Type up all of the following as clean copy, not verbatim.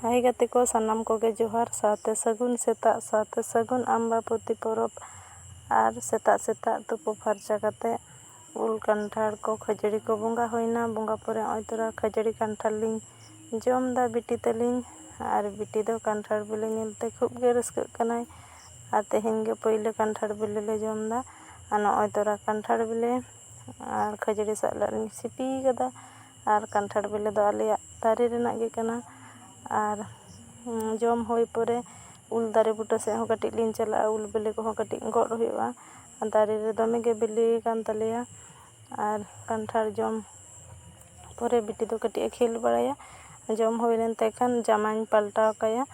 हाय गाते को सानाम कोगे जोहार साथे सगुन सेता साथे सगुन अम्बाबती परब और सेता सेता तुपो फार्चा काते उल कांठार को खजड़ी को बंगा होइना बंगा परे तोरा खजड़ी कांठार लिंग जम दा बिटी तलिंग और बिटी दो कांठार बिले नेलते खूब गे रस्कक कनाय और तेहेन गे पहिले कांठार बिले ले जम दा और नय तोरा कांठार बिले और खजड़ी साला सिपी कदा और कांठार बिले दो आलेया दारे रेनाग गे कना और जम होई परे उल दारे बुटा से हो कटी लिन चला उल बिले को कटी गड़ हुआ दारे रे दमे गे बिले कान तलेया और कांठार जम परे बिटी दो कटी खेल बड़ाया जम होई लेन तेखान जामाኝ पाल्टाव काया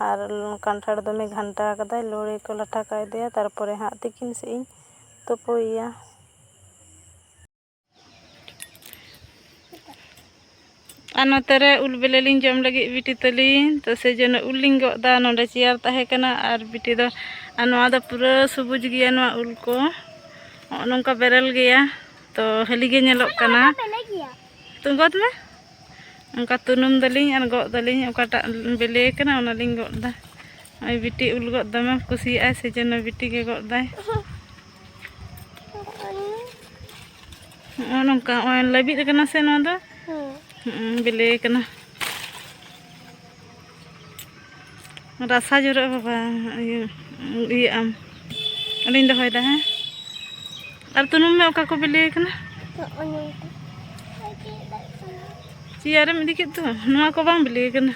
और कांठार दमे घंटा कदा लोड़े को लाठा काय दिया तारपरे हाँ तिकिन से इन तुपोया नोतरे उल बिले लिंग जम लगी बिटी तलिन तो से जन उल लिंग गदा नोडे चेयर ताहे कना और बिटी दो नोआ दो पूरा सबुज गया नोआ उल को नोंका बेरल गया तो हली गे नेलोक कना तो गद में उनका तुनुम दलिंग और गद दलिंग ओकाटा बिले कना ओना लिंग गदा आई बिटी उल गद दमे कुसी आ से जन बिटी के गदाय नोंका लबिद कना से नोआ दो बिले कना रासा जुरा बाबा ये आम अलिंग दो होयदा है और तुनुम में ओका को बिले कना चियारे में दिखे तो नोआ को बांग बिले कना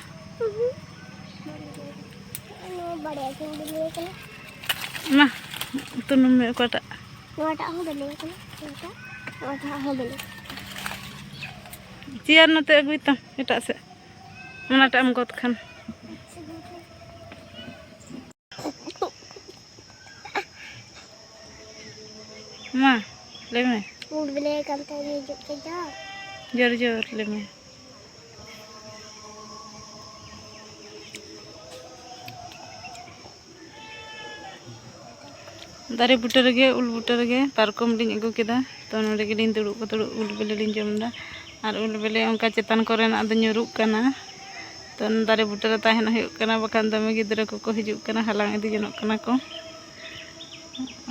मा तुनुम में ओकाटा नोआटा हो बिले कना नोआटा हो बिले चियार नोते अगुई तम एटा से ओनाटा हम गद खान मा ले में उड़ बिले कांते ये जुके जा जोर जोर ले में दारे बुटे रगे उल बुटे रगे पारकम लिंग अगु केदा तो नोडे गे लिंग दुड़ुब दुड़ुब उल बिले लिंग जमदा और उल बिले उनका चेतान कोरेना द ᱧᱩᱨᱩᱜ कना तो दारे बुटे रे ताहेन हुयुग कना बखान दमे गिद्रा को हिजुग कना हलांग इदि जनोग कना को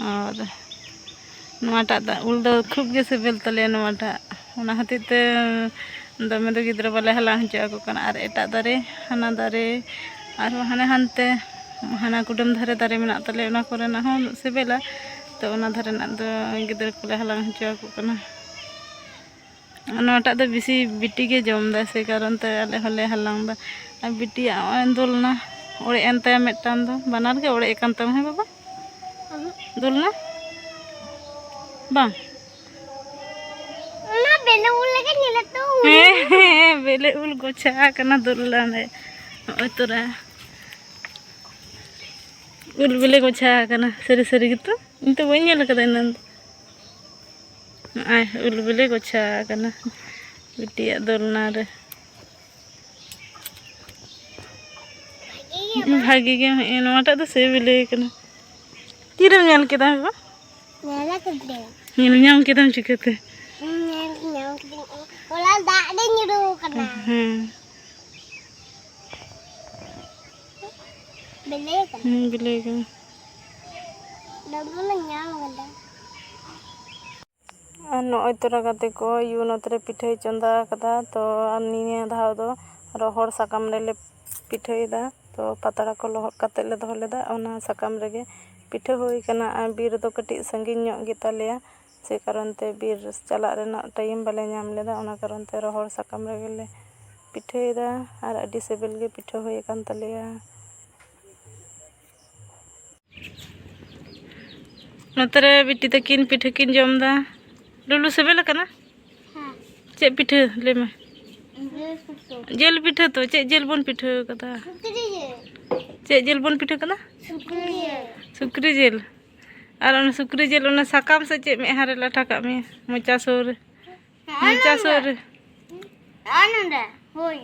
और नोआटा उल दो खूब गे सिबिल तले नोआटा ओना हति ते दमे दो गिद्रा बाले हलांग हजो को कना और एटा दारे हाना दारे और हाने हानते हाना कुडम धारे दारे मेना तले ओना कोरेना हो सिबिला तो ओना धारे ना दो गिद्रा को हलांग हजो को कना नोटा दो बिसी बिटी के जम दा से कारण ते आले हले हलांग दा आ बिटी दुलना ओड़े एनते मेटान दो बानार के ओड़े एकान तम है बाबा दुलना बांग ना बेले उल लगे नीले तो बेले उल गोछा कना दुलना ने ओय तोरा उल बेले गोछा कना सरी सरी गितो इंते बई नेल कदा नंद आय उल बिले गोछा कना बिटिया दोलना रे भागी गे नोटा दो से बिले कना तीरम नेल केदा बा नेला केदे नेल ᱧᱟᱢ केदम चिकते नेल ᱧᱟᱢ केदे ओला दाग दे ᱧᱩᱨᱩ कना बिले कना डबल ᱧᱟᱢ कदा नय तोरा गाते को यू नोतरे पिठे चंदा कदा तो निने धाव दो रोहड़ साकाम रे पिठेदा तो पतड़ा को लोहड़ काते ले दो लेदा ओना साकाम रेगे पिठे होई कना बीर दो कटी संगिन ᱧᱚᱜ गे तालेया से कारण ते बीर चला रेना टाइम बाले ᱧᱟᱢ लेदा ओना कारण ते रोहड़ साकाम रेगे ले पिठेदा और अडी सेबेल गे पिठे होई कान तालेया नोतरे बिटी तकिन पिठे किन जमदा लुलु सेबेल कना हां चे पिठे ले में जेल पिठे तो चे जेल बन पिठे कदा चे जेल बन पिठे कना सुक्री जेल और उन सुक्री जेल उन साकाम से चे में हारे लाठा का में मोचा सोर आनंद होय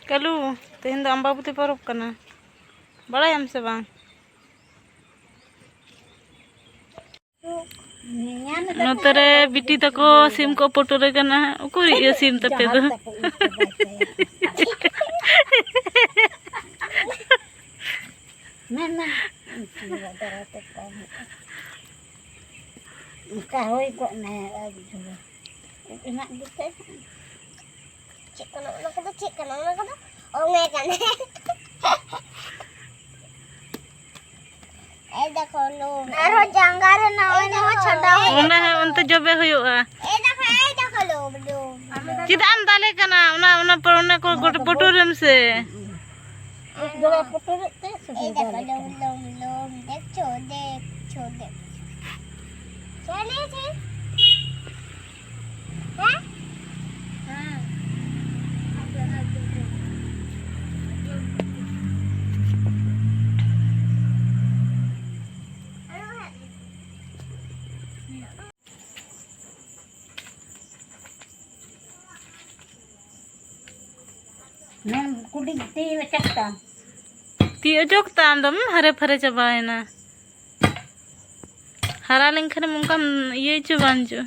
कलू तेहन दो अम्बाबती परब कना बड़ायाम से बांग नोतरे बिटी तको सिम को पटोरे कना उकुरी ये सिम तपे दो ना का होई को ना ina gitu cek kalau oh nggak kan देखो लो अरे जंगार ना ओने हो छडा ओने है उनते जबे होयुआ देखो लो चिदाम दाले कना ओना पर ओने को पटोरम से जबे पटोर ते देखो लो देख छो चले थे हैं हां मैं कुड़ी ती चकता ती अजोकता दम हरे फरे चबायना हरा लेंखन मुंका ये च बांजो